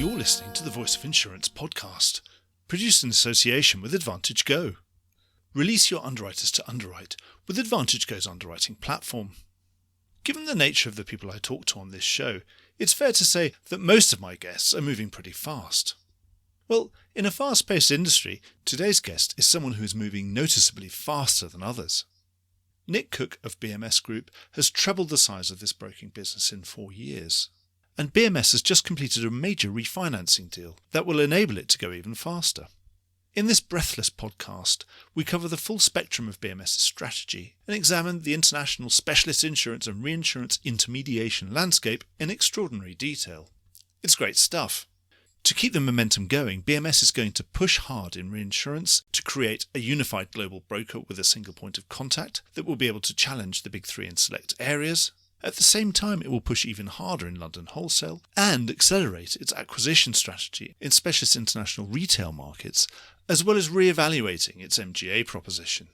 You're listening to the Voice of Insurance podcast, produced in association with Advantage Go. Release your underwriters to underwrite with Advantage Go's underwriting platform. Given the nature of the people I talk to on this show, it's fair to say that most of my guests are moving pretty fast. Well, in a fast-paced industry, today's guest is someone who is moving noticeably faster than others. Nick Cook of BMS Group has trebled the size of this broking business in 4 years. And BMS has just completed a major refinancing deal that will enable it to go even faster. In this Breathless podcast, we cover the full spectrum of BMS's strategy and examine the international specialist insurance and reinsurance intermediation landscape in extraordinary detail. It's great stuff. To keep the momentum going, BMS is going to push hard in reinsurance to create a unified global broker with a single point of contact that will be able to challenge the big three in select areas. At the same time, it will push even harder in London wholesale and accelerate its acquisition strategy in specialist international retail markets, as well as re-evaluating its MGA proposition.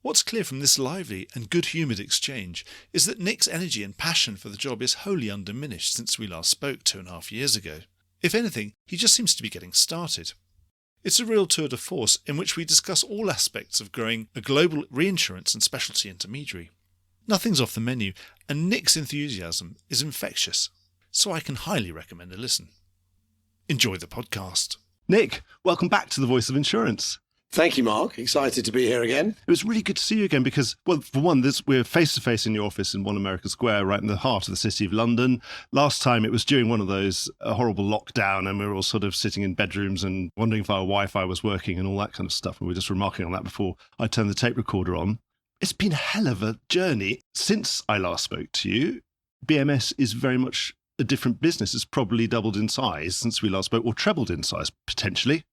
What's clear from this lively and good-humoured exchange is that Nick's energy and passion for the job is wholly undiminished since we last spoke 2.5 years ago. If anything, he just seems to be getting started. It's a real tour de force in which we discuss all aspects of growing a global reinsurance and specialty intermediary. Nothing's off the menu, and Nick's enthusiasm is infectious, so I can highly recommend a listen. Enjoy the podcast. Nick, welcome back to the Voice of Insurance. Thank you, Mark. Excited to be here again. It was really good to see you again because, well, for one, we're face-to-face in your office in One America Square, right in the heart of the city of London. Last time it was during one of those horrible lockdown and we were all sort of sitting in bedrooms and wondering if our Wi-Fi was working and all that kind of stuff. And we were just remarking on that before I turned the tape recorder on. It's been a hell of a journey. Since I last spoke to you, BMS is very much a different business. It's probably doubled in size since we last spoke, or trebled in size, potentially.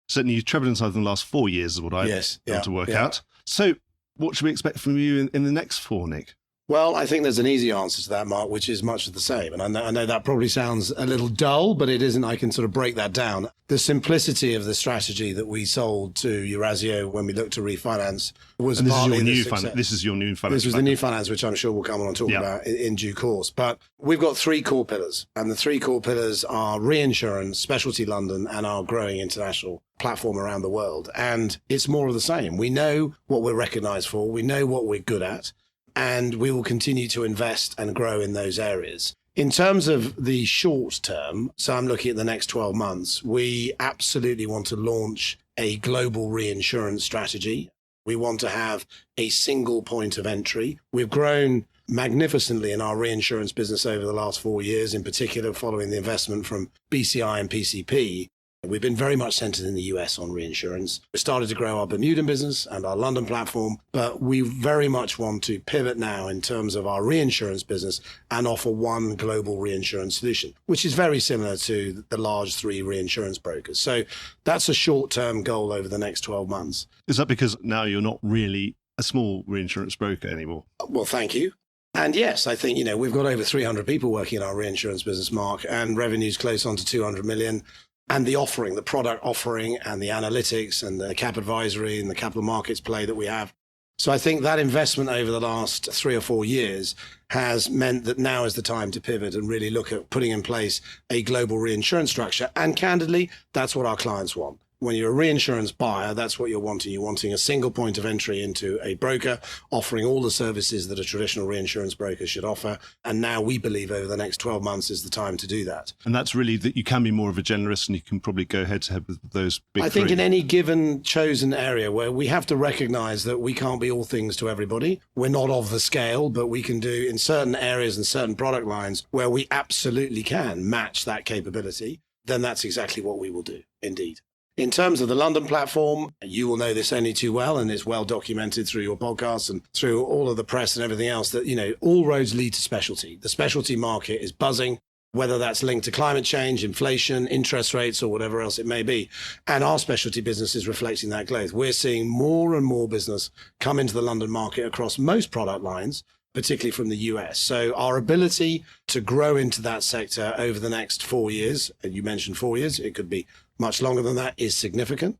Certainly you've trebled in size in the last 4 years is what I've able to work out. So what should we expect from you in the next 4, Nick? Well, I think there's an easy answer to that, Mark, which is much of the same. And I know that probably sounds a little dull, but it isn't. I can sort of break that down. The simplicity of the strategy that we sold to Eurazeo when we looked to refinance was partly the success. This is your new finance. This was the new finance, which I'm sure we'll come on and talk about in due course. But we've got 3 core pillars, and the 3 core pillars are reinsurance, specialty London, and our growing international platform around the world. And it's more of the same. We know what we're recognized for. We know what we're good at. And we will continue to invest and grow in those areas. In terms of the short term, so I'm looking at the next 12 months, we absolutely want to launch a global reinsurance strategy. We want to have a single point of entry. We've grown magnificently in our reinsurance business over the last 4 years, in particular following the investment from BCI and PCP. We've been very much centered in the US on reinsurance. We started to grow our Bermudan business and our London platform, but we very much want to pivot now in terms of our reinsurance business and offer one global reinsurance solution, which is very similar to the large 3 reinsurance brokers. So that's a short-term goal over the next 12 months. Is that because now you're not really a small reinsurance broker anymore? Well, thank you. And yes, I think, we've got over 300 people working in our reinsurance business, Mark, and revenue's close on to 200 million. And the offering, the product offering and the analytics and the cap advisory and the capital markets play that we have. So I think that investment over the last 3 or 4 years has meant that now is the time to pivot and really look at putting in place a global reinsurance structure. And candidly, that's what our clients want. When you're a reinsurance buyer, that's what you're wanting. You're wanting a single point of entry into a broker, offering all the services that a traditional reinsurance broker should offer. And now we believe over the next 12 months is the time to do that. And that's really that you can be more of a generalist and you can probably go head to head with those big I think 3. in any given chosen area where we have to recognize that we can't be all things to everybody. We're not of the scale, but we can do in certain areas and certain product lines where we absolutely can match that capability. Then that's exactly what we will do, indeed. In terms of the London platform, you will know this only too well, and it's well documented through your podcasts and through all of the press and everything else that, all roads lead to specialty. The specialty market is buzzing, whether that's linked to climate change, inflation, interest rates, or whatever else it may be. And our specialty business is reflecting that growth. We're seeing more and more business come into the London market across most product lines, particularly from the US. So our ability to grow into that sector over the next 4 years, and you mentioned 4 years, it could be much longer than that, is significant.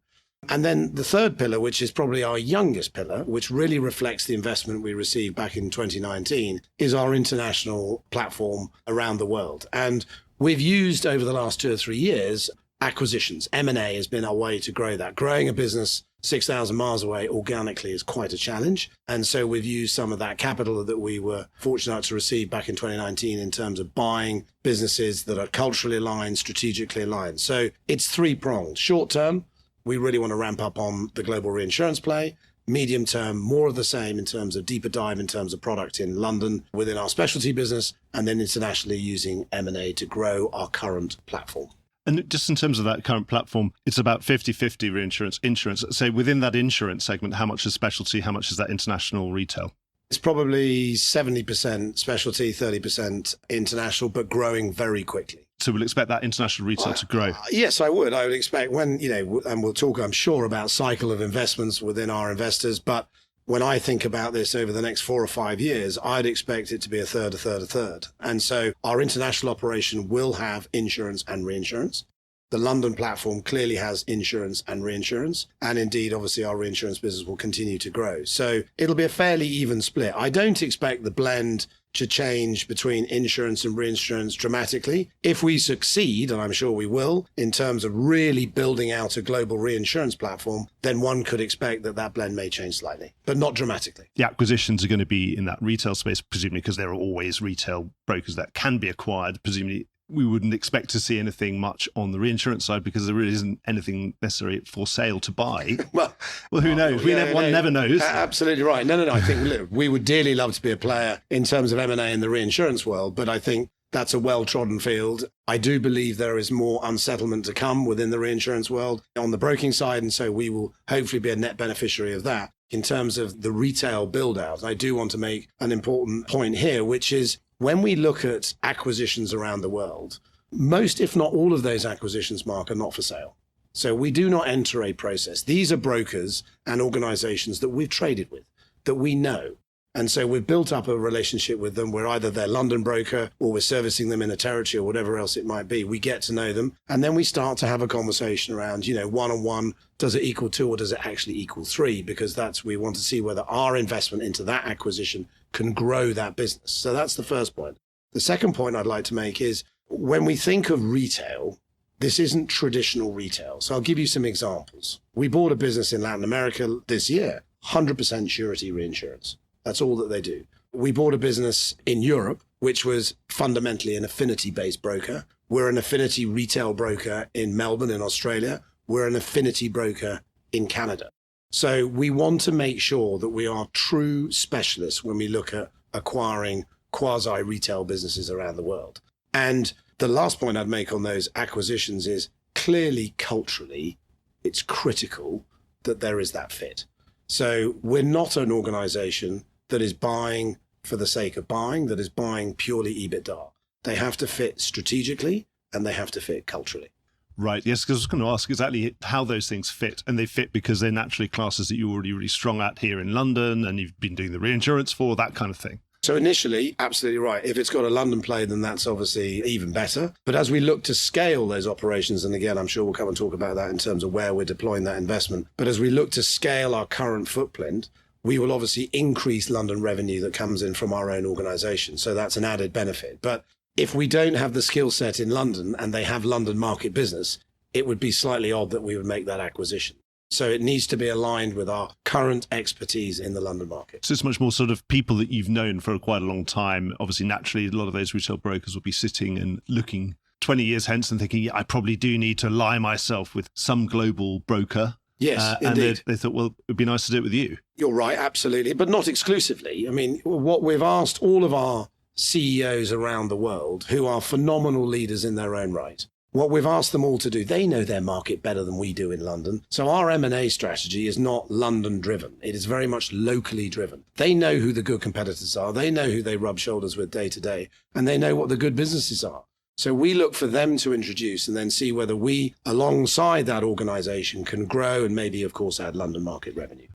And then the third pillar, which is probably our youngest pillar, which really reflects the investment we received back in 2019, is our international platform around the world. And we've used over the last 2 or 3 years acquisitions. M&A has been our way to grow that. Growing a business 6,000 miles away organically is quite a challenge. And so we've used some of that capital that we were fortunate to receive back in 2019 in terms of buying businesses that are culturally aligned, strategically aligned. So it's three-pronged. Short term, we really want to ramp up on the global reinsurance play. Medium term, more of the same in terms of deeper dive in terms of product in London within our specialty business, and then internationally using M&A to grow our current platform. And just in terms of that current platform, it's about 50-50 reinsurance, insurance. So within that insurance segment, how much is specialty? How much is that international retail? It's probably 70% specialty, 30% international, but growing very quickly. So we'll expect that international retail to grow? Yes, I would. I would expect when, and we'll talk, I'm sure, about cycle of investments within our investors. But when I think about this over the next 4 or 5 years, I'd expect it to be a third, a third, a third. And so our international operation will have insurance and reinsurance. The London platform clearly has insurance and reinsurance. And indeed, obviously, our reinsurance business will continue to grow. So it'll be a fairly even split. I don't expect the blend to change between insurance and reinsurance dramatically. If we succeed, and I'm sure we will, in terms of really building out a global reinsurance platform, then one could expect that that blend may change slightly, but not dramatically. The acquisitions are going to be in that retail space, presumably because there are always retail brokers that can be acquired. Presumably, we wouldn't expect to see anything much on the reinsurance side because there really isn't anything necessary for sale to buy. well, who knows? One never knows. Absolutely right. No. I think look, we would dearly love to be a player in terms of M&A in the reinsurance world, but I think that's a well-trodden field. I do believe there is more unsettlement to come within the reinsurance world on the broking side, and so we will hopefully be a net beneficiary of that. In terms of the retail build-out, I do want to make an important point here, which is when we look at acquisitions around the world, most, if not all of those acquisitions, Mark, are not for sale. So we do not enter a process. These are brokers and organizations that we've traded with, that we know. And so we've built up a relationship with them. We're either their London broker or we're servicing them in a territory or whatever else it might be. We get to know them. And then we start to have a conversation around, 1 on 1, does it equal 2 or does it actually equal 3? Because we want to see whether our investment into that acquisition can grow that business. So that's the first point. The second point I'd like to make is when we think of retail, this isn't traditional retail. So I'll give you some examples. We bought a business in Latin America this year, 100% surety reinsurance. That's all that they do. We bought a business in Europe, which was fundamentally an affinity-based broker. We're an affinity retail broker in Melbourne in Australia. We're an affinity broker in Canada. So we want to make sure that we are true specialists when we look at acquiring quasi-retail businesses around the world. And the last point I'd make on those acquisitions is clearly culturally, it's critical that there is that fit. So we're not an organization that is buying for the sake of buying, that is buying purely EBITDA. They have to fit strategically and they have to fit culturally. Right, yes, because I was going to ask exactly how those things fit. And they fit because they're naturally classes that you're already really strong at here in London and you've been doing the reinsurance for, that kind of thing. So initially, absolutely right. If it's got a London play, then that's obviously even better. But as we look to scale those operations, and again, I'm sure we'll come and talk about that in terms of where we're deploying that investment. But as we look to scale our current footprint, we will obviously increase London revenue that comes in from our own organization. So that's an added benefit. But if we don't have the skill set in London and they have London market business, it would be slightly odd that we would make that acquisition. So it needs to be aligned with our current expertise in the London market. So it's much more sort of people that you've known for quite a long time. Obviously, naturally, a lot of those retail brokers will be sitting and looking 20 years hence and thinking, yeah, I probably do need to ally myself with some global broker. Yes, and indeed. they thought, well, it'd be nice to do it with you. You're right, absolutely, but not exclusively. I mean, what we've asked all of our CEOs around the world, who are phenomenal leaders in their own right, what we've asked them all to do, they know their market better than we do in London. So our M&A strategy is not London driven. It is very much locally driven. They know who the good competitors are. They know who they rub shoulders with day to day, and they know what the good businesses are. So we look for them to introduce and then see whether we, alongside that organization, can grow and maybe, of course, add London market revenue.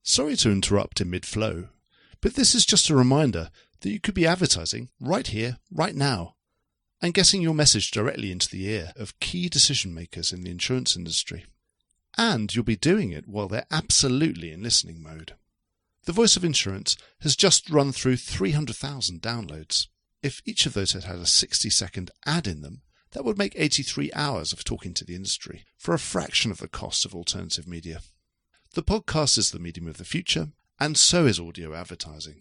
Sorry to interrupt in mid-flow, but this is just a reminder that you could be advertising right here, right now, and getting your message directly into the ear of key decision makers in the insurance industry. And you'll be doing it while they're absolutely in listening mode. The Voice of Insurance has just run through 300,000 downloads. If each of those had had a 60-second ad in them, that would make 83 hours of talking to the industry for a fraction of the cost of alternative media. The podcast is the medium of the future, and so is audio advertising.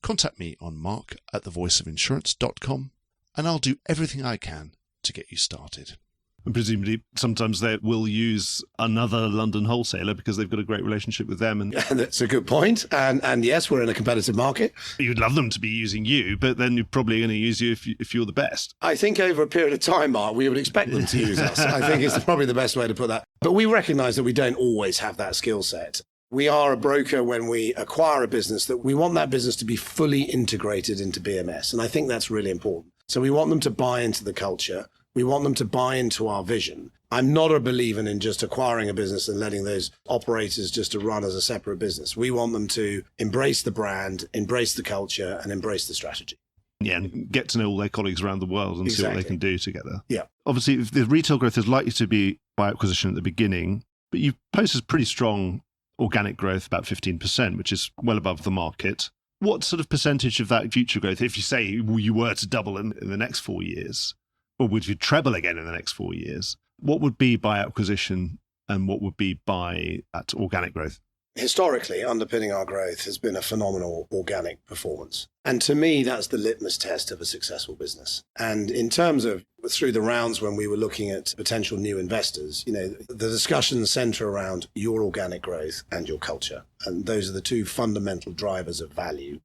Contact me on mark@thevoiceofinsurance.com, and I'll do everything I can to get you started. And presumably, sometimes they will use another London wholesaler because they've got a great relationship with them. And that's a good point. And yes, we're in a competitive market. You'd love them to be using you, but then you're probably going to use you if you're the best. I think over a period of time, Mark, we would expect them to use us. I think it's probably the best way to put that. But we recognise that we don't always have that skill set. We are a broker when we acquire a business that we want that business to be fully integrated into BMS. And I think that's really important. So we want them to buy into the culture. We want them to buy into our vision. I'm not a believer in just acquiring a business and letting those operators just to run as a separate business. We want them to embrace the brand, embrace the culture, and embrace the strategy. Yeah, and get to know all their colleagues around the world and see what they can do together. Yeah. Obviously, if the retail growth is likely to be by acquisition at the beginning, but you've posted pretty strong organic growth, about 15%, which is well above the market. What sort of percentage of that future growth, if you say you were to double in the next 4 years, or would you treble again in the next 4 years, what would be by acquisition and what would be by that organic growth? Historically, underpinning our growth has been a phenomenal organic performance. And to me, that's the litmus test of a successful business. And in terms of through the rounds when we were looking at potential new investors, the discussions center around your organic growth and your culture. And those are the two fundamental drivers of value.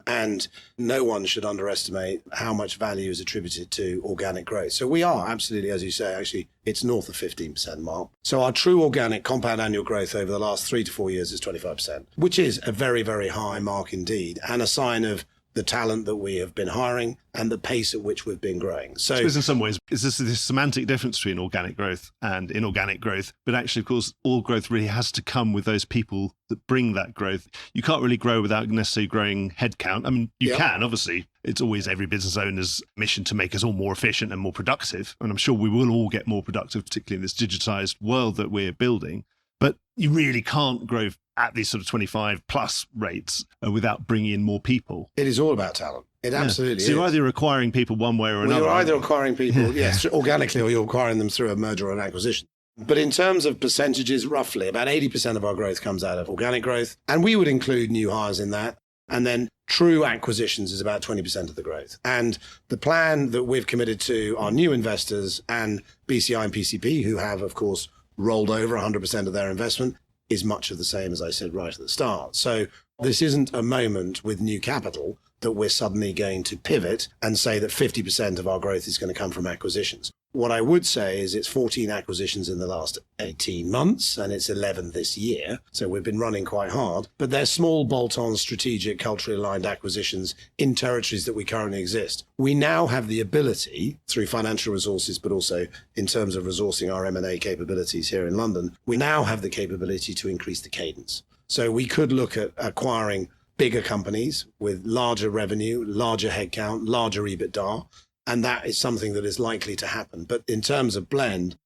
And no one should underestimate how much value is attributed to organic growth. So we are absolutely, as you say, actually, it's north of 15%, Mark. So our true organic compound annual growth over the last 3 to 4 years is 25%, which is a very, very high mark indeed, and a sign of the talent that we have been hiring and the pace at which we've been growing. So in some ways, is this semantic difference between organic growth and inorganic growth? But actually, of course, all growth really has to come with those people that bring that growth. You can't really grow without necessarily growing headcount. I mean, you can, obviously. It's always every business owner's mission to make us all more efficient and more productive. And I'm sure we will all get more productive, particularly in this digitized world that we're building. But you really can't grow at these sort of 25 plus rates without bringing in more people. It is all about talent. It absolutely is. So you're either acquiring people one way or another. You're either acquiring people, yes, organically, or you're acquiring them through a merger or an acquisition. But in terms of percentages, roughly about 80% of our growth comes out of organic growth. And we would include new hires in that. And then true acquisitions is about 20% of the growth. And the plan that we've committed to our new investors and BCI and PCP, who have, of course, rolled over 100% of their investment, is much of the same as I said right at the start. So this isn't a moment with new capital that we're suddenly going to pivot and say that 50% of our growth is going to come from acquisitions. What I would say is it's 14 acquisitions in the last 18 months and it's 11 this year. So we've been running quite hard, but they're small bolt-on strategic culturally aligned acquisitions in territories that we currently exist. We now have the ability through financial resources, but also in terms of resourcing our M&A capabilities here in London, we now have the capability to increase the cadence. So we could look at acquiring bigger companies with larger revenue, larger headcount, larger EBITDA. And that is something that is likely to happen. But in terms of blend,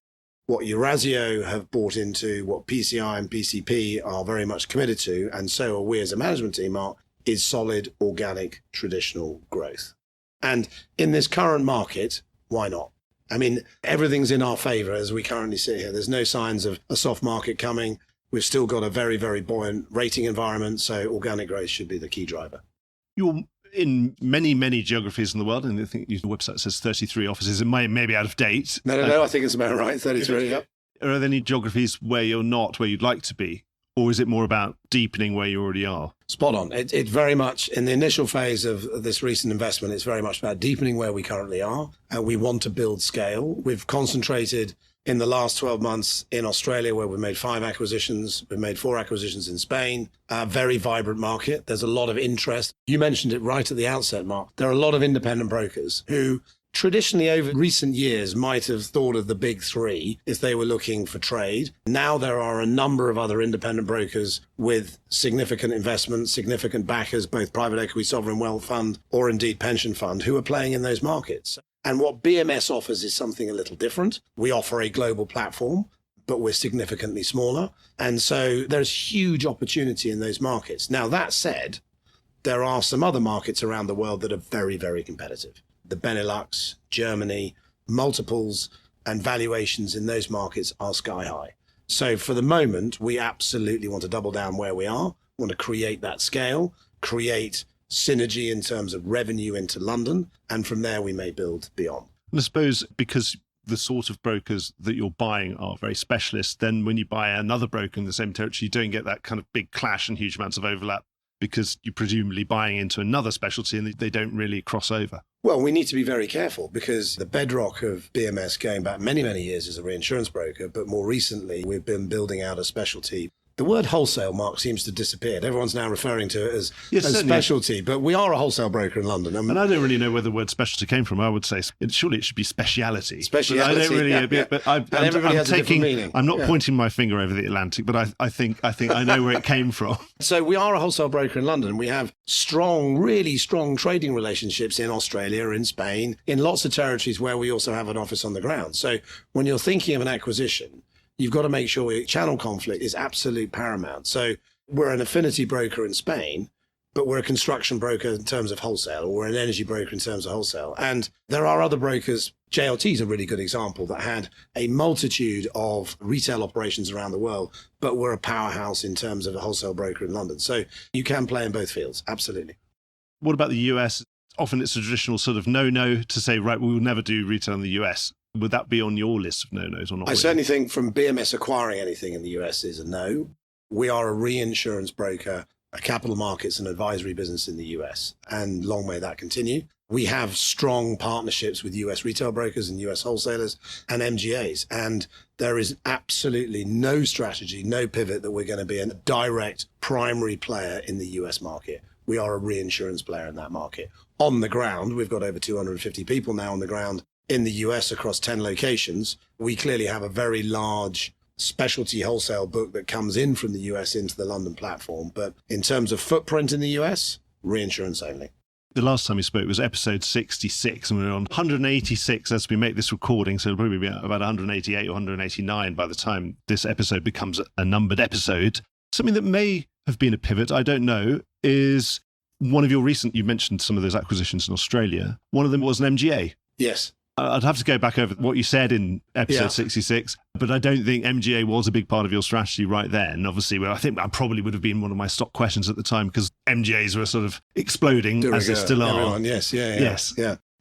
what Eurazeo have bought into, what PCI and PCP are very much committed to, and so are we as a management team, is solid, organic, traditional growth. And in this current market, why not? I mean, everything's in our favor as we currently sit here. There's no signs of a soft market coming. We've still got a very, very buoyant rating environment. So organic growth should be the key driver. You're in many, many geographies in the world, and I think your website says 33 offices. It may be out of date. No, I think it's about right, 33, yep. Are there any geographies where you're not, where you'd like to be? Or is it more about deepening where you already are? Spot on. It very much, in the initial phase of this recent investment, it's very much about deepening where we currently are. And we want to build scale. We've concentrated in the last 12 months in Australia, where we've made 5 acquisitions. We've made 4 acquisitions in Spain. A very vibrant market. There's a lot of interest. You mentioned it right at the outset, Mark. There are a lot of independent brokers who traditionally over recent years might have thought of the big 3 if they were looking for trade. Now there are a number of other independent brokers with significant investments, significant backers, both private equity, sovereign wealth fund, or indeed pension fund, who are playing in those markets. And what BMS offers is something a little different. We offer a global platform, but we're significantly smaller. And so there's huge opportunity in those markets. Now, that said, there are some other markets around the world that are very, very competitive. The Benelux, Germany, multiples and valuations in those markets are sky high. So for the moment, we absolutely want to double down where we are, want to create that scale, create synergy in terms of revenue into London, and from there we may build beyond. And I suppose because the sort of brokers that you're buying are very specialist, then when you buy another broker in the same territory, you don't get that kind of big clash and huge amounts of overlap because you're presumably buying into another specialty and they don't really cross over. Well, we need to be very careful because the bedrock of BMS going back many, many years is a reinsurance broker, but more recently we've been building out a specialty. The word wholesale, Mark, seems to have disappeared. Everyone's now referring to it as specialty, but we are a wholesale broker in London. And I don't really know where the word specialty came from. I would say surely it should be speciality. Speciality, but I don't really. But everybody has a different meaning. I'm not pointing my finger over the Atlantic, but I think I know where it came from. So we are a wholesale broker in London. We have really strong trading relationships in Australia, in Spain, in lots of territories where we also have an office on the ground. So when you're thinking of an acquisition, you've got to make sure channel conflict is absolute paramount. So we're an affinity broker in Spain, but we're a construction broker in terms of wholesale, or we're an energy broker in terms of wholesale. And there are other brokers. JLT is a really good example that had a multitude of retail operations around the world, but we're a powerhouse in terms of a wholesale broker in London. So you can play in both fields. Absolutely. What about the US? Often it's a traditional sort of no to say, right, we will never do retail in the US. Would that be on your list of no-nos or not? I certainly think from BMS acquiring anything in the US is a no. We are a reinsurance broker, a capital markets and advisory business in the US, and long may that continue. We have strong partnerships with US retail brokers and US wholesalers and MGAs, and there is absolutely no strategy, no pivot that we're going to be a direct primary player in the US market. We are a reinsurance player in that market. On the ground, we've got over 250 people now on the ground in the US across 10 locations. We clearly have a very large specialty wholesale book that comes in from the US into the London platform. But in terms of footprint in the US, reinsurance only. The last time we spoke was episode 66, and we're on 186 as we make this recording. So it'll probably be about 188 or 189 by the time this episode becomes a numbered episode. Something that may have been a pivot, I don't know, is one of your you mentioned some of those acquisitions in Australia. One of them was an MGA. Yes. I'd have to go back over what you said in episode 66, but I don't think MGA was a big part of your strategy right then. Obviously, I think that probably would have been one of my stock questions at the time because MGAs were sort of exploding as they still are. Everyone, yes.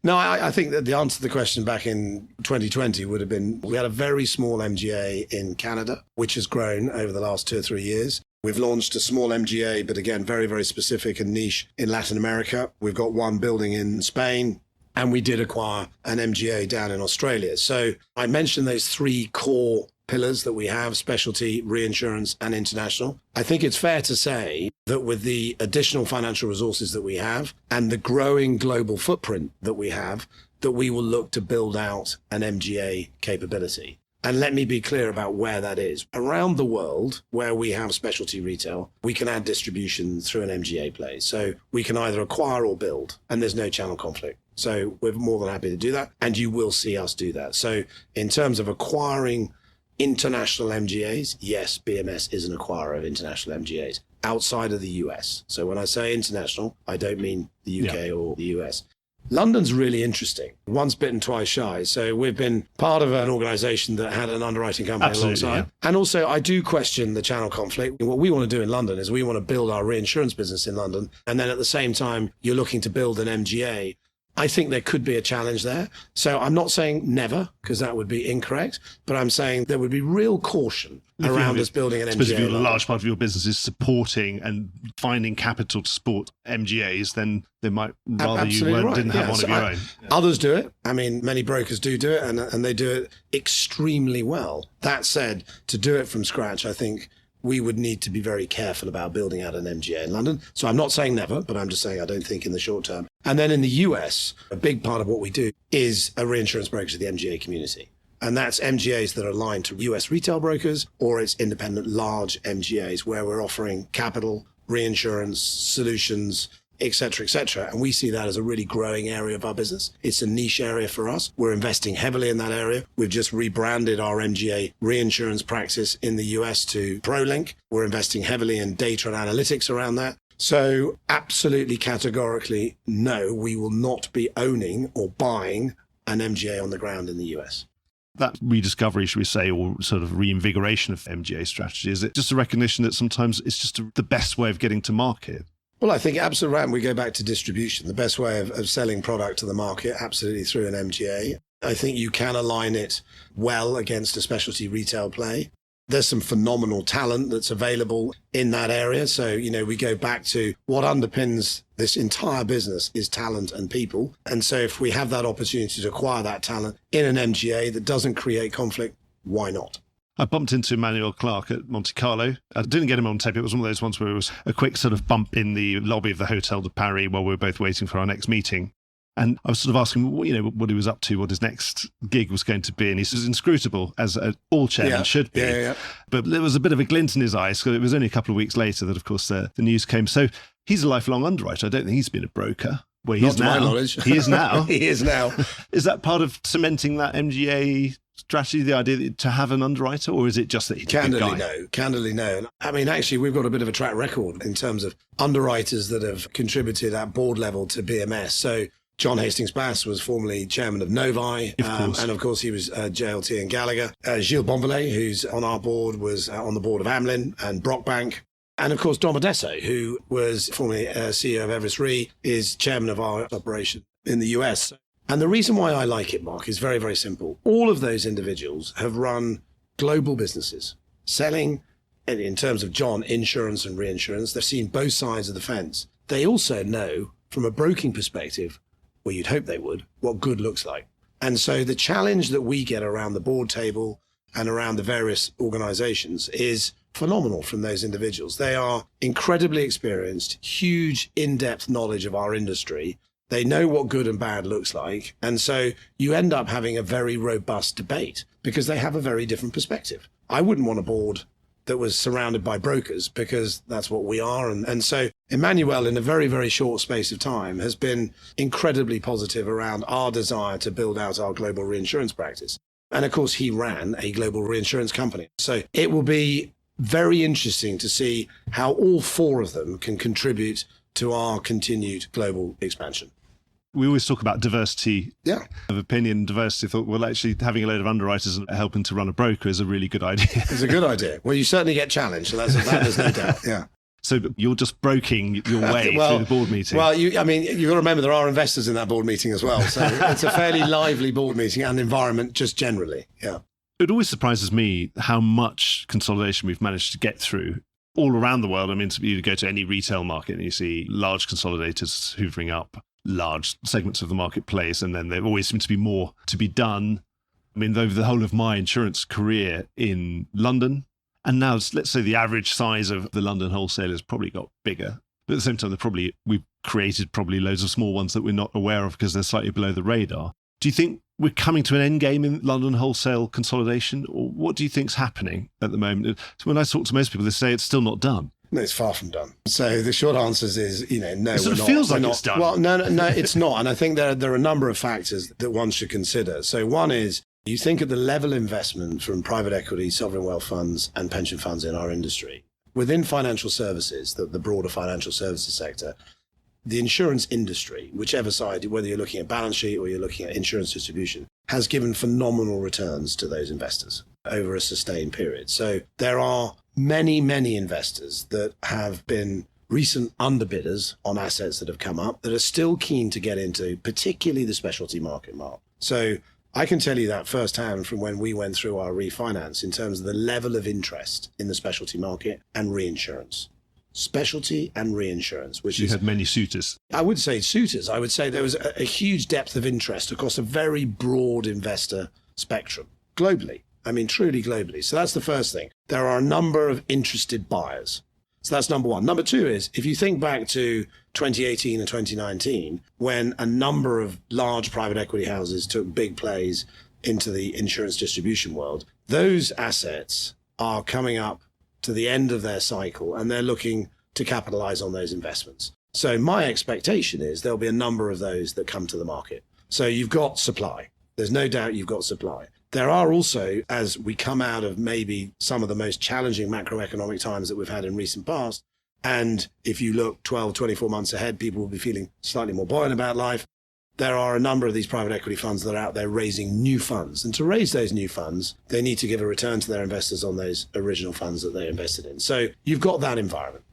No, I think that the answer to the question back in 2020 would have been, we had a very small MGA in Canada, which has grown over the last 2 or 3 years. We've launched a small MGA, but again, very, very specific and niche in Latin America. We've got one building in Spain. And we did acquire an MGA down in Australia. So I mentioned those 3 core pillars that we have: specialty, reinsurance, and international. I think it's fair to say that with the additional financial resources that we have and the growing global footprint that we have, that we will look to build out an MGA capability. And let me be clear about where that is. Around the world where we have specialty retail, we can add distribution through an MGA play. So we can either acquire or build, and there's no channel conflict. So we're more than happy to do that, and you will see us do that. So in terms of acquiring international MGAs, yes, BMS is an acquirer of international MGAs outside of the US. So when I say international, I don't mean the UK or the US. London's really interesting. Once bitten, twice shy. So we've been part of an organisation that had an underwriting company alongside. Yeah. And also, I do question the channel conflict. What we want to do in London is we want to build our reinsurance business in London. And then at the same time, you're looking to build an MGA. I think there could be a challenge there. So I'm not saying never, because that would be incorrect, but I'm saying there would be real caution around us building an MGA. Especially if a large part of your business is supporting and finding capital to support MGAs, then they might rather didn't have one of your own. Others do it. I mean, many brokers do it, and they do it extremely well. That said, to do it from scratch, I think we would need to be very careful about building out an MGA in London. So I'm not saying never, but I'm just saying I don't think in the short term. And then in the US, a big part of what we do is a reinsurance broker to the MGA community. And that's MGAs that are aligned to US retail brokers, or it's independent large MGAs where we're offering capital, reinsurance, solutions, et cetera, and we see that as a really growing area of our business. It's a niche area for us. We're investing heavily in that area. We've just rebranded our MGA reinsurance practice in the US to ProLink. We're investing heavily in data and analytics around that. So absolutely categorically, no, we will not be owning or buying an MGA on the ground in the US. That rediscovery, should we say, or sort of reinvigoration of MGA strategy, is it just a recognition that sometimes it's just the best way of getting to market? Well, I think absolutely right. We go back to distribution. The best way of selling product to the market, absolutely through an MGA. I think you can align it well against a specialty retail play. There's some phenomenal talent that's available in that area. So, we go back to what underpins this entire business is talent and people. And so if we have that opportunity to acquire that talent in an MGA that doesn't create conflict, why not? I bumped into Emmanuel Clark at Monte Carlo. I didn't get him on tape. It was one of those ones where it was a quick sort of bump in the lobby of the Hotel de Paris while we were both waiting for our next meeting. And I was sort of asking, what he was up to, what his next gig was going to be. And he was inscrutable, as all chairmen should be. Yeah. But there was a bit of a glint in his eyes. So it was only a couple of weeks later that, of course, the news came. So he's a lifelong underwriter. I don't think he's been a broker. Well, he is now. Not to my knowledge. He is now. He is now. Is that part of cementing that MGA strategy, the idea to have an underwriter, or is it just that he's a good guy? Candidly, no. I mean, actually, we've got a bit of a track record in terms of underwriters that have contributed at board level to BMS. So John Hastings-Bass was formerly chairman of Novi, and of course he was JLT and Gallagher. Gilles Bonvalet, who's on our board, was on the board of Amlin and Brockbank. And of course, Dom Odesso, who was formerly CEO of Everest Re, is chairman of our operation in the US. And the reason why I like it, Mark, is very, very simple. All of those individuals have run global businesses, selling, in terms of John, insurance and reinsurance. They've seen both sides of the fence. They also know, from a broking perspective, well, you'd hope they would, what good looks like. And so the challenge that we get around the board table and around the various organizations is phenomenal from those individuals. They are incredibly experienced, huge in-depth knowledge of our industry. They know what good and bad looks like. And so you end up having a very robust debate because they have a very different perspective. I wouldn't want a board that was surrounded by brokers because that's what we are. And so Emmanuel, in a very, very short space of time, has been incredibly positive around our desire to build out our global reinsurance practice. And of course, he ran a global reinsurance company. So it will be very interesting to see how all four of them can contribute to our continued global expansion. We always talk about diversity of opinion, diversity. Thought, well, actually having a load of underwriters and helping to run a broker is a really good idea. It's a good idea. Well, you certainly get challenged. So there's no doubt. Yeah. So you're just broking your way through the board meeting. Well, you've got to remember there are investors in that board meeting as well. So it's a fairly lively board meeting and environment just generally. Yeah. It always surprises me how much consolidation we've managed to get through all around the world. I mean, you go to any retail market and you see large consolidators hoovering up large segments of the marketplace, and then there always seems to be more to be done. I mean, over the whole of my insurance career in London, and now let's say the average size of the London wholesalers probably got bigger. But at the same time, we've created probably loads of small ones that we're not aware of because they're slightly below the radar. Do you think we're coming to an end game in London wholesale consolidation, or what do you think's happening at the moment? When I talk to most people, they say it's still not done. No, it's far from done. So the short answer is, no, it we're not. Feels like it's done. Well, no, it's not. And I think there are a number of factors that one should consider. So one is, you think of the level of investment from private equity, sovereign wealth funds and pension funds in our industry. Within financial services, the broader financial services sector, the insurance industry, whichever side, whether you're looking at balance sheet or you're looking at insurance distribution, has given phenomenal returns to those investors over a sustained period. So there are many, many investors that have been recent underbidders on assets that have come up that are still keen to get into, particularly the specialty market, Mark. So I can tell you that firsthand from when we went through our refinance in terms of the level of interest in the specialty market and reinsurance. Specialty and reinsurance, which you had many suitors. I would say suitors. I would say there was a huge depth of interest across a very broad investor spectrum globally. I mean, truly globally. So that's the first thing. There are a number of interested buyers. So that's number one. Number two is, if you think back to 2018 and 2019, when a number of large private equity houses took big plays into the insurance distribution world, those assets are coming up to the end of their cycle and they're looking to capitalize on those investments. So my expectation is there'll be a number of those that come to the market. So you've got supply. There's no doubt you've got supply. There are also, as we come out of maybe some of the most challenging macroeconomic times that we've had in recent past, And if you look 12, 24 months ahead, people will be feeling slightly more buoyant about life. There are a number of these private equity funds that are out there raising new funds. And to raise those new funds, they need to give a return to their investors on those original funds that they invested in. So you've got that environment.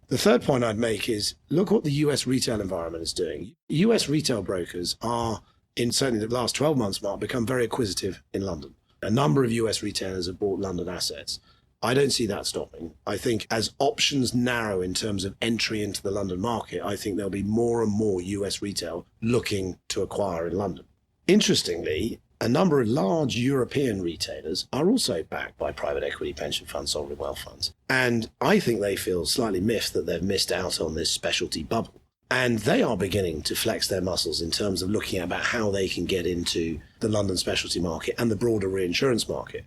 The third point I'd make is look what the US retail environment is doing. US retail brokers are, in certainly the last 12 months, Mark, become very acquisitive in London. A number of US retailers have bought London assets. I don't see that stopping. I think as options narrow in terms of entry into the London market, I think there'll be more and more US retail looking to acquire in London. Interestingly, a number of large European retailers are also backed by private equity pension funds, sovereign wealth funds. And I think they feel slightly miffed that they've missed out on this specialty bubble. And they are beginning to flex their muscles in terms of looking about how they can get into the London specialty market and the broader reinsurance market.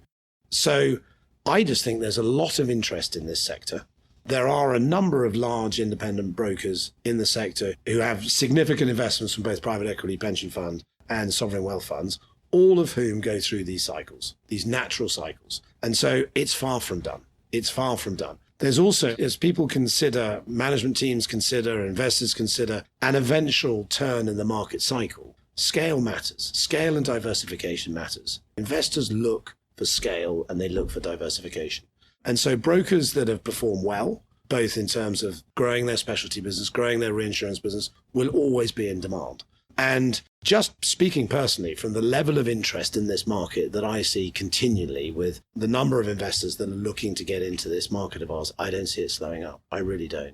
So I just think there's a lot of interest in this sector. There are a number of large independent brokers in the sector who have significant investments from both private equity pension fund and sovereign wealth funds, all of whom go through these cycles, these natural cycles. And so it's far from done. It's far from done. There's also, as people consider, management teams consider, investors consider an eventual turn in the market cycle, scale matters. Scale and diversification matters. Investors look for scale and they look for diversification. And so brokers that have performed well, both in terms of growing their specialty business, growing their reinsurance business, will always be in demand. And just speaking personally from the level of interest in this market that I see continually with the number of investors that are looking to get into this market of ours, I don't see it slowing up. I really don't.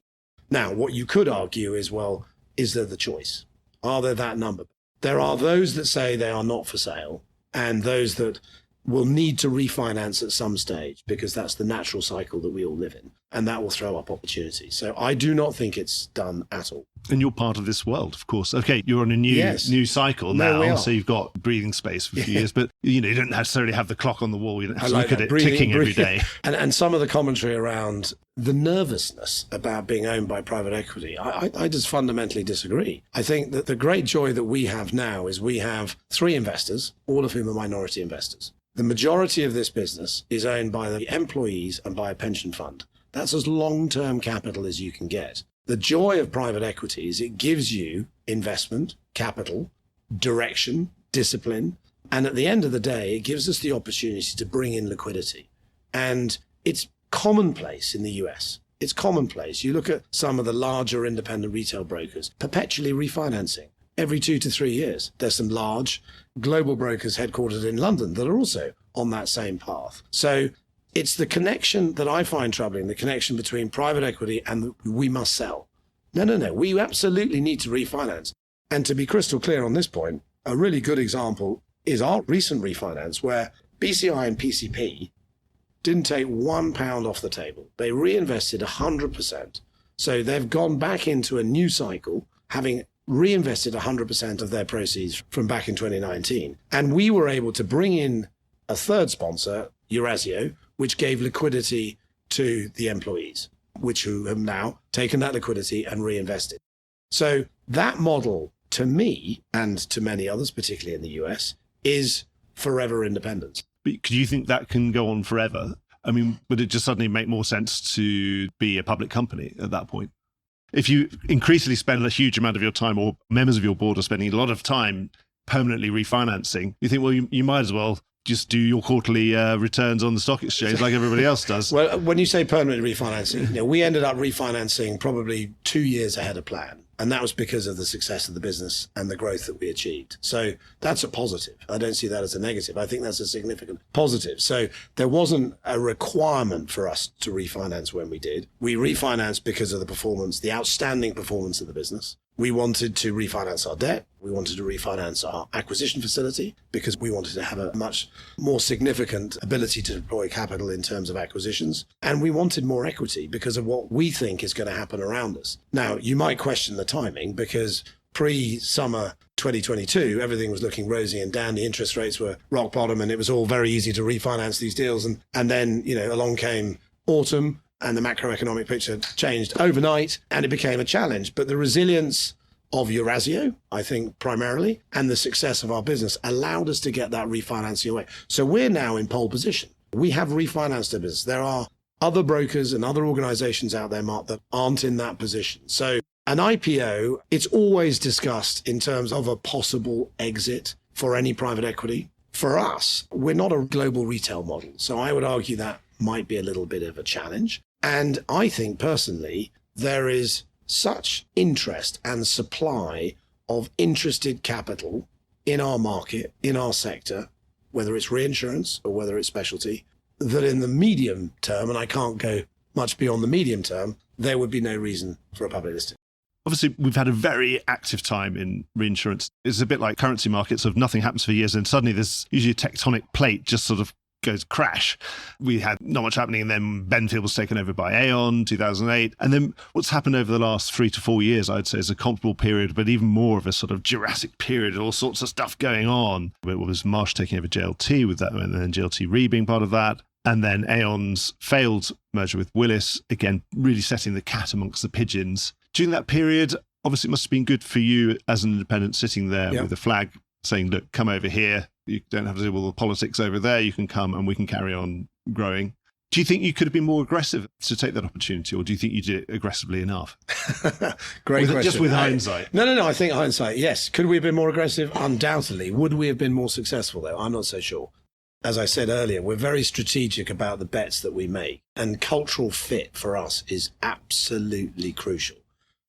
Now, what you could argue is, well, is there the choice? Are there that number? There are those that say they are not for sale and those that will need to refinance at some stage because that's the natural cycle that we all live in, and that will throw up opportunities. So I do not think it's done at all. And you're part of this world, of course. Okay, you're on a new cycle now, so you've got breathing space for a few years, but you don't necessarily have the clock on the wall. You don't have to look at it ticking every day. And some of the commentary around the nervousness about being owned by private equity, I just fundamentally disagree. I think that the great joy that we have now is we have 3 investors, all of whom are minority investors. The majority of this business is owned by the employees and by a pension fund. That's as long-term capital as you can get. The joy of private equity is it gives you investment, capital, direction, discipline, and at the end of the day, it gives us the opportunity to bring in liquidity. And it's commonplace in the US. It's commonplace. You look at some of the larger independent retail brokers perpetually refinancing every 2 to 3 years. There's some large global brokers headquartered in London that are also on that same path. So it's the connection that I find troubling, the connection between private equity and we must sell. No. We absolutely need to refinance. And to be crystal clear on this point, a really good example is our recent refinance where BCI and PCP didn't take £1 off the table. They reinvested 100%. So they've gone back into a new cycle, having reinvested 100% of their proceeds from back in 2019. And we were able to bring in a third sponsor, Eurazeo, which gave liquidity to the employees, who have now taken that liquidity and reinvested. So that model, to me, and to many others, particularly in the US, is forever independence. But do you think that can go on forever? I mean, would it just suddenly make more sense to be a public company at that point? If you increasingly spend a huge amount of your time, or members of your board are spending a lot of time permanently refinancing, you think, well, you might as well just do your quarterly returns on the stock exchange like everybody else does. Well, when you say permanently refinancing, we ended up refinancing probably 2 years ahead of plan. And that was because of the success of the business and the growth that we achieved. So that's a positive. I don't see that as a negative. I think that's a significant positive. So there wasn't a requirement for us to refinance when we did. We refinanced because of the performance, the outstanding performance of the business. We wanted to refinance our debt. We wanted to refinance our acquisition facility because we wanted to have a much more significant ability to deploy capital in terms of acquisitions. And we wanted more equity because of what we think is going to happen around us. Now, you might question the timing because pre-summer 2022, everything was looking rosy and dandy. Interest rates were rock bottom and it was all very easy to refinance these deals. And then, along came autumn. And the macroeconomic picture changed overnight and it became a challenge. But the resilience of Eurazeo, I think primarily, and the success of our business allowed us to get that refinancing away. So we're now in pole position. We have refinanced our business. There are other brokers and other organizations out there, Mark, that aren't in that position. So an IPO, it's always discussed in terms of a possible exit for any private equity. For us, we're not a global retail model. So I would argue that might be a little bit of a challenge. And I think personally, there is such interest and supply of interested capital in our market, in our sector, whether it's reinsurance or whether it's specialty, that in the medium term, and I can't go much beyond the medium term, there would be no reason for a public listing. Obviously, we've had a very active time in reinsurance. It's a bit like currency markets of nothing happens for years and suddenly there's usually a tectonic plate just sort of goes crash. We had not much happening and then Benfield was taken over by Aon, 2008. And then what's happened over the last 3 to 4 years, I'd say, is a comparable period, but even more of a sort of Jurassic period, all sorts of stuff going on. It was Marsh taking over JLT with that, and then JLT Re being part of that. And then Aon's failed merger with Willis, again, really setting the cat amongst the pigeons. During that period, obviously it must have been good for you as an independent sitting there with a flag saying, look, come over here. You don't have to deal with all the politics over there. You can come and we can carry on growing. Do you think you could have been more aggressive to take that opportunity, or do you think you did it aggressively enough? Great question. Just with hindsight. No. I think hindsight, yes. Could we have been more aggressive? Undoubtedly. Would we have been more successful, though? I'm not so sure. As I said earlier, we're very strategic about the bets that we make, and cultural fit for us is absolutely crucial.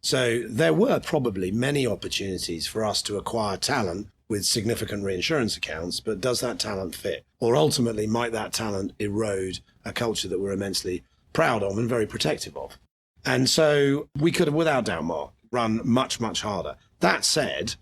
So there were probably many opportunities for us to acquire talent with significant reinsurance accounts, but does that talent fit? Or ultimately, might that talent erode a culture that we're immensely proud of and very protective of? And so we could have, without doubt, Mark, run much, much harder. That said,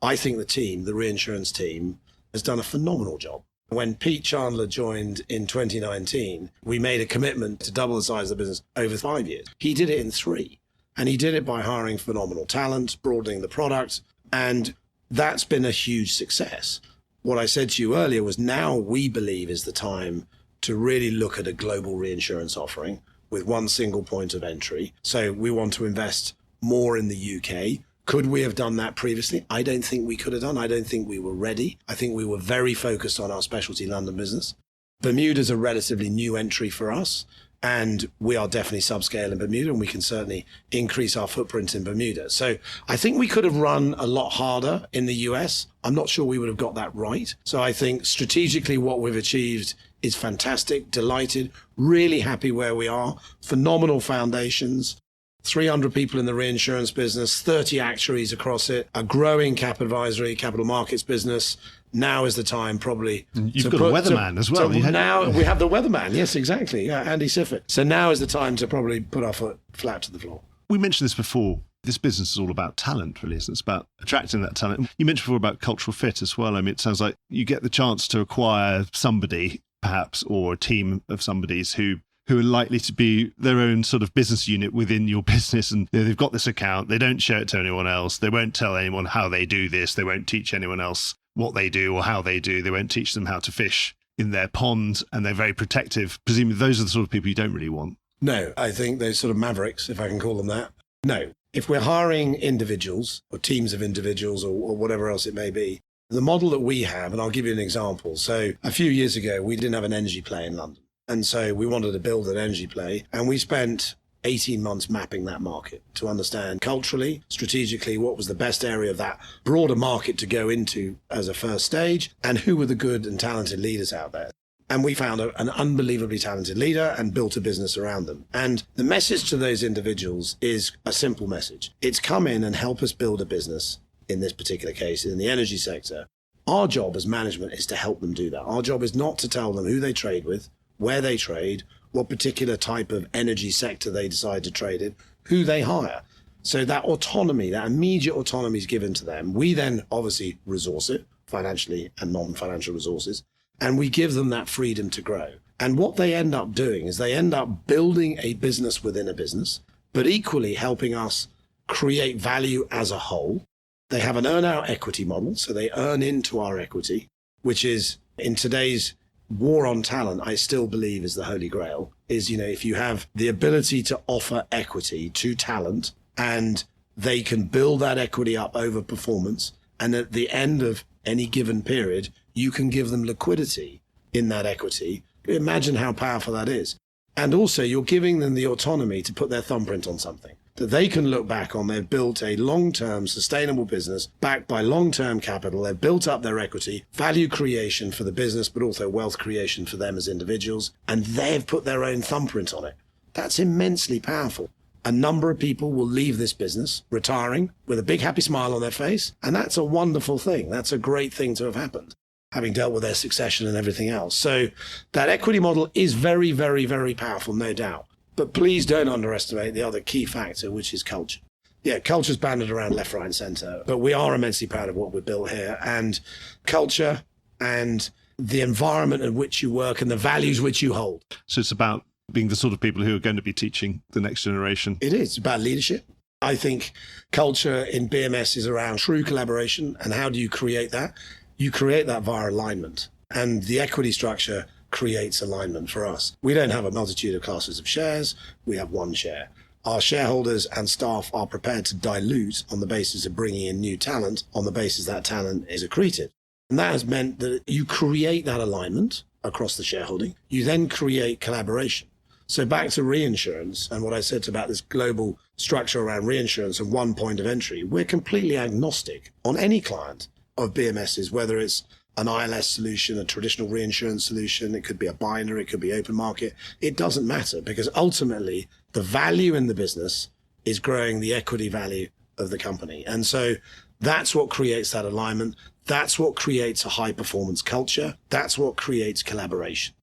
I think the reinsurance team, has done a phenomenal job. When Pete Chandler joined in 2019, we made a commitment to double the size of the business over 5 years. He did it in 3. And he did it by hiring phenomenal talent, broadening the product, and that's been a huge success. What I said to you earlier was now we believe is the time to really look at a global reinsurance offering with one single point of entry. So we want to invest more in the UK. Could we have done that previously? I don't think we could have done. I don't think we were ready. I think we were very focused on our specialty London business. Bermuda's a relatively new entry for us. And we are definitely subscale in Bermuda, and we can certainly increase our footprint in Bermuda. So I think we could have run a lot harder in the US. I'm not sure we would have got that right. So I think strategically what we've achieved is fantastic, delighted, really happy where we are. Phenomenal foundations, 300 people in the reinsurance business, 30 actuaries across it, a growing cap advisory, capital markets business. Now is the time probably. You've got a weatherman as well. Now we have the weatherman. Yes, exactly. Yeah, Andy Siffett. So now is the time to probably put our foot flat to the floor. We mentioned this before. This business is all about talent, really, isn't it? It's about attracting that talent. You mentioned before about cultural fit as well. I mean, it sounds like you get the chance to acquire somebody, perhaps, or a team of somebody's who are likely to be their own sort of business unit within your business. And they've got this account. They don't show it to anyone else. They won't tell anyone how they do this. They won't teach anyone else what they do or how they do. They won't teach them how to fish in their pond, and they're very protective. Presumably those are the sort of people you don't really want. No, I think those sort of mavericks, if I can call them that. No, if we're hiring individuals or teams of individuals or whatever else it may be, the model that we have, and I'll give you an example. So a few years ago, we didn't have an energy play in London. And so we wanted to build an energy play, and we spent 18 months mapping that market to understand culturally, strategically, what was the best area of that broader market to go into as a first stage, and who were the good and talented leaders out there. And we found an unbelievably talented leader and built a business around them. And the message to those individuals is a simple message. It's come in and help us build a business, in this particular case, in the energy sector. Our job as management is to help them do that. Our job is not to tell them who they trade with, where they trade, what particular type of energy sector they decide to trade in, who they hire. So that autonomy, that immediate autonomy is given to them. We then obviously resource it, financially and non-financial resources, and we give them that freedom to grow. And what they end up doing is they end up building a business within a business, but equally helping us create value as a whole. They have an earn-out equity model, so they earn into our equity, which is, in today's war on talent, I still believe is the holy grail, is, if you have the ability to offer equity to talent and they can build that equity up over performance, and at the end of any given period, you can give them liquidity in that equity. Imagine how powerful that is. And also you're giving them the autonomy to put their thumbprint on something that they can look back on. They've built a long-term sustainable business backed by long-term capital. They've built up their equity, value creation for the business, but also wealth creation for them as individuals. And they've put their own thumbprint on it. That's immensely powerful. A number of people will leave this business retiring with a big happy smile on their face. And that's a wonderful thing. That's a great thing to have happened, having dealt with their succession and everything else. So that equity model is very, very, very powerful, no doubt. But please don't underestimate the other key factor, which is culture. Yeah, culture's banded around left, right, and centre, but we are immensely proud of what we've built here. And culture and the environment in which you work and the values which you hold. So it's about being the sort of people who are going to be teaching the next generation. It is about leadership. I think culture in BMS is around true collaboration. And how do you create that? You create that via alignment. And the equity structure creates alignment for us. We don't have a multitude of classes of shares. We have one share. Our shareholders and staff are prepared to dilute on the basis of bringing in new talent, on the basis that talent is accretive. And that has meant that you create that alignment across the shareholding. You then create collaboration. So back to reinsurance and what I said about this global structure around reinsurance and one point of entry, we're completely agnostic on any client of BMS's, whether it's an ILS solution, a traditional reinsurance solution, it could be a binder, it could be open market. It doesn't matter, because ultimately the value in the business is growing the equity value of the company. And so that's what creates that alignment. That's what creates a high performance culture. That's what creates collaboration.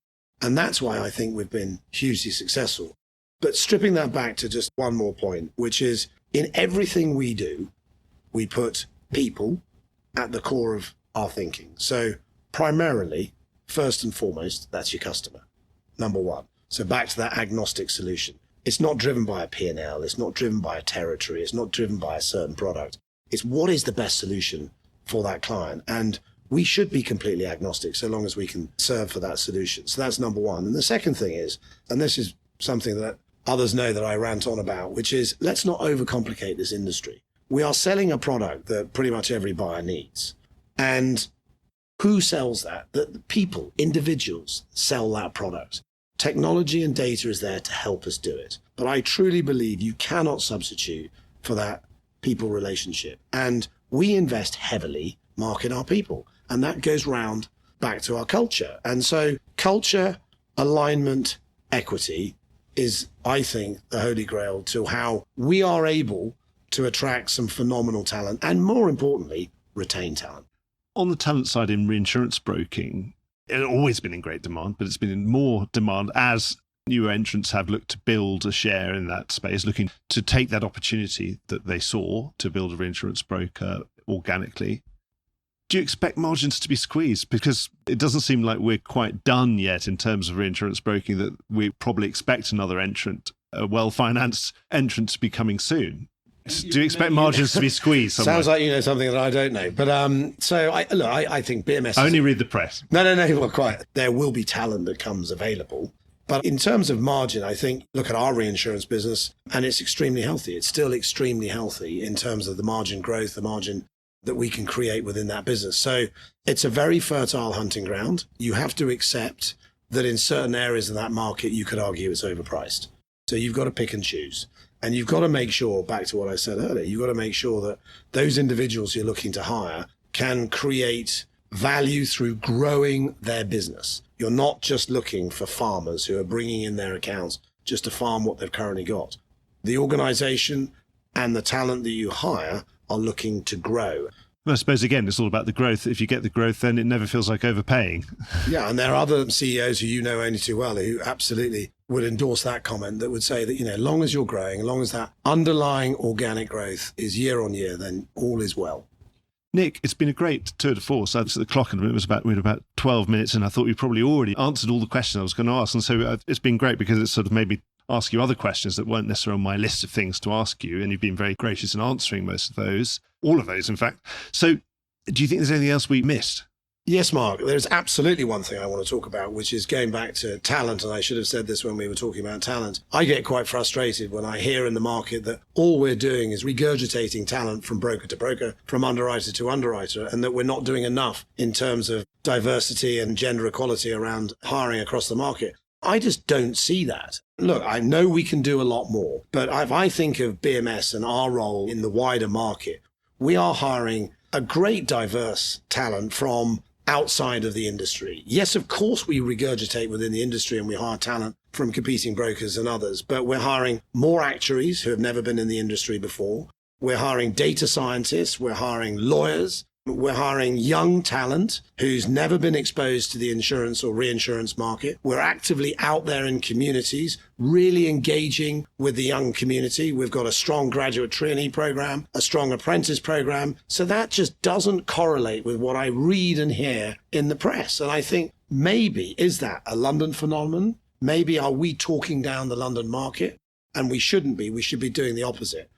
And that's why I think we've been hugely successful. But stripping that back to just one more point, which is in everything we do, we put people at the core of our thinking. So primarily, first and foremost, that's your customer, number one. So back to that agnostic solution. It's not driven by a P&L. It's not driven by a territory. It's not driven by a certain product. It's what is the best solution for that client. And we should be completely agnostic so long as we can serve for that solution. So that's number one. And the second thing is, and this is something that others know that I rant on about, which is let's not overcomplicate this industry. We are selling a product that pretty much every buyer needs. And who sells that? The people, individuals sell that product. Technology and data is there to help us do it. But I truly believe you cannot substitute for that people relationship. And we invest heavily, market our people. And that goes round back to our culture. And so culture, alignment, equity is, I think, the holy grail to how we are able to attract some phenomenal talent and, more importantly, retain talent. On the talent side in reinsurance broking, it's always been in great demand, but it's been in more demand as new entrants have looked to build a share in that space, looking to take that opportunity that they saw to build a reinsurance broker organically. Do you expect margins to be squeezed? Because it doesn't seem like we're quite done yet in terms of reinsurance broking, that we probably expect another entrant, a well-financed entrant, to be coming soon. Do you expect margins to be squeezed somewhere? Sounds like you know something that I don't know. But I think BMS... I only read the press. No, well, quite. There will be talent that comes available. But in terms of margin, I think, look at our reinsurance business, and it's extremely healthy. It's still extremely healthy in terms of the margin growth, the margin that we can create within that business. So it's a very fertile hunting ground. You have to accept that in certain areas of that market, you could argue it's overpriced. So you've got to pick and choose. And you've got to make sure, back to what I said earlier, you've got to make sure that those individuals you're looking to hire can create value through growing their business. You're not just looking for farmers who are bringing in their accounts just to farm what they've currently got. The organization and the talent that you hire are looking to grow. Well, I suppose, again, it's all about the growth. If you get the growth, then it never feels like overpaying. Yeah, and there are other CEOs who you know only too well who absolutely would endorse that comment, that would say that, as long as you're growing, as long as that underlying organic growth is year on year, then all is well. Nick, it's been a great tour de force. I looked at the clock and we were about 12 minutes, and I thought we probably already answered all the questions I was going to ask. And so it's been great because it's sort of made me ask you other questions that weren't necessarily on my list of things to ask you. And you've been very gracious in answering most of those, all of those, in fact. So do you think there's anything else we missed? Yes, Mark, there's absolutely one thing I want to talk about, which is going back to talent. And I should have said this when we were talking about talent. I get quite frustrated when I hear in the market that all we're doing is regurgitating talent from broker to broker, from underwriter to underwriter, and that we're not doing enough in terms of diversity and gender equality around hiring across the market. I just don't see that. Look, I know we can do a lot more, but if I think of BMS and our role in the wider market, we are hiring a great diverse talent from outside of the industry. Yes, of course, we regurgitate within the industry and we hire talent from competing brokers and others, but we're hiring more actuaries who have never been in the industry before. We're hiring data scientists. We're hiring lawyers. We're hiring young talent who's never been exposed to the insurance or reinsurance market. We're actively out there in communities, really engaging with the young community. We've got a strong graduate trainee program, a strong apprentice program. So that just doesn't correlate with what I read and hear in the press. And I think maybe, is that a London phenomenon? Maybe are we talking down the London market? And we shouldn't be. We should be doing the opposite.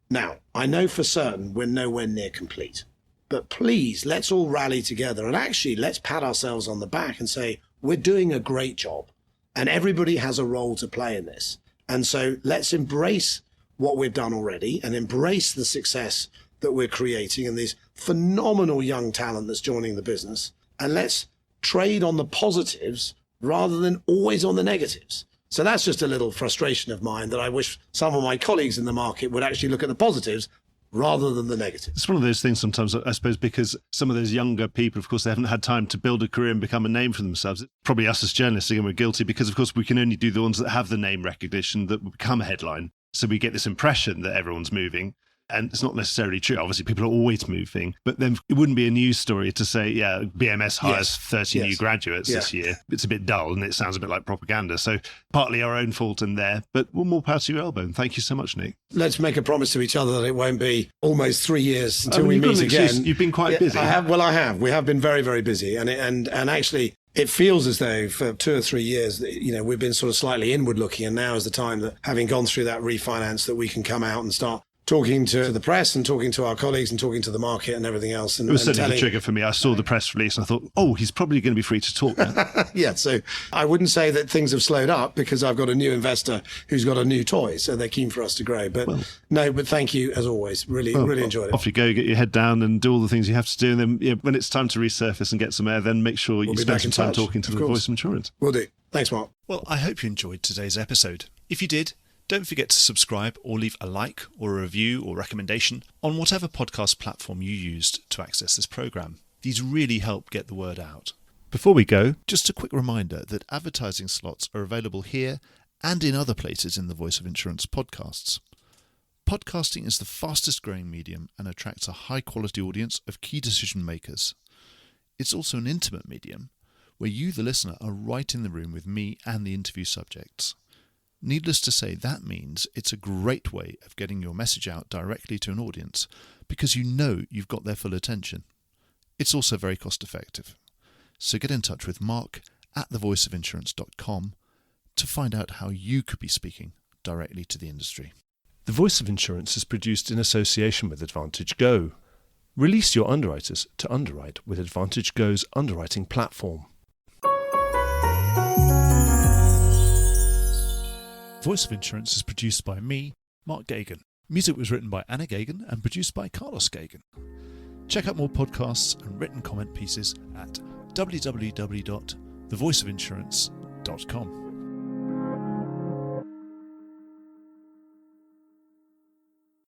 Now, I know for certain we're nowhere near complete. But please, let's all rally together and actually let's pat ourselves on the back and say, we're doing a great job and everybody has a role to play in this. And so let's embrace what we've done already and embrace the success that we're creating and this phenomenal young talent that's joining the business. And let's trade on the positives rather than always on the negatives. So that's just a little frustration of mine that I wish some of my colleagues in the market would actually look at the positives rather than the negatives. It's one of those things sometimes, I suppose, because some of those younger people, of course, they haven't had time to build a career and become a name for themselves. It's probably us as journalists, again, we're guilty because, of course, we can only do the ones that have the name recognition that become a headline. So we get this impression that everyone's moving. And it's not necessarily true. Obviously, people are always moving. But then it wouldn't be a news story to say, yeah, BMS hires 30 new graduates this year. It's a bit dull and it sounds a bit like propaganda. So partly our own fault in there. But one more power to your elbow. And thank you so much, Nick. Let's make a promise to each other that it won't be almost 3 years until we meet again. You've been quite busy. I have. We have been very, very busy. And actually, it feels as though for 2 or 3 years, we've been sort of slightly inward looking. And now is the time that, having gone through that refinance, that we can come out and start talking to the press and talking to our colleagues and talking to the market and everything else. And, it was certainly the trigger for me. I saw the press release and I thought, oh, he's probably going to be free to talk now. Yeah, so I wouldn't say that things have slowed up because I've got a new investor who's got a new toy, so they're keen for us to grow. But but thank you as always. Really enjoyed it. Off you go, get your head down and do all the things you have to do. And then when it's time to resurface and get some air, then make sure you spend some time talking to the Voice of Insurance. Will do. Thanks, Mark. Well, I hope you enjoyed today's episode. If you did, don't forget to subscribe or leave a like or a review or recommendation on whatever podcast platform you used to access this programme. These really help get the word out. Before we go, just a quick reminder that advertising slots are available here and in other places in the Voice of Insurance podcasts. Podcasting is the fastest growing medium and attracts a high quality audience of key decision makers. It's also an intimate medium where you, the listener, are right in the room with me and the interview subjects. Needless to say, that means it's a great way of getting your message out directly to an audience because you know you've got their full attention. It's also very cost effective. So get in touch with Mark at thevoiceofinsurance.com to find out how you could be speaking directly to the industry. The Voice of Insurance is produced in association with Advantage Go. Release your underwriters to underwrite with Advantage Go's underwriting platform. Voice of Insurance is produced by me, Mark Gagan. Music was written by Anna Gagan and produced by Carlos Gagan. Check out more podcasts and written comment pieces at www.thevoiceofinsurance.com.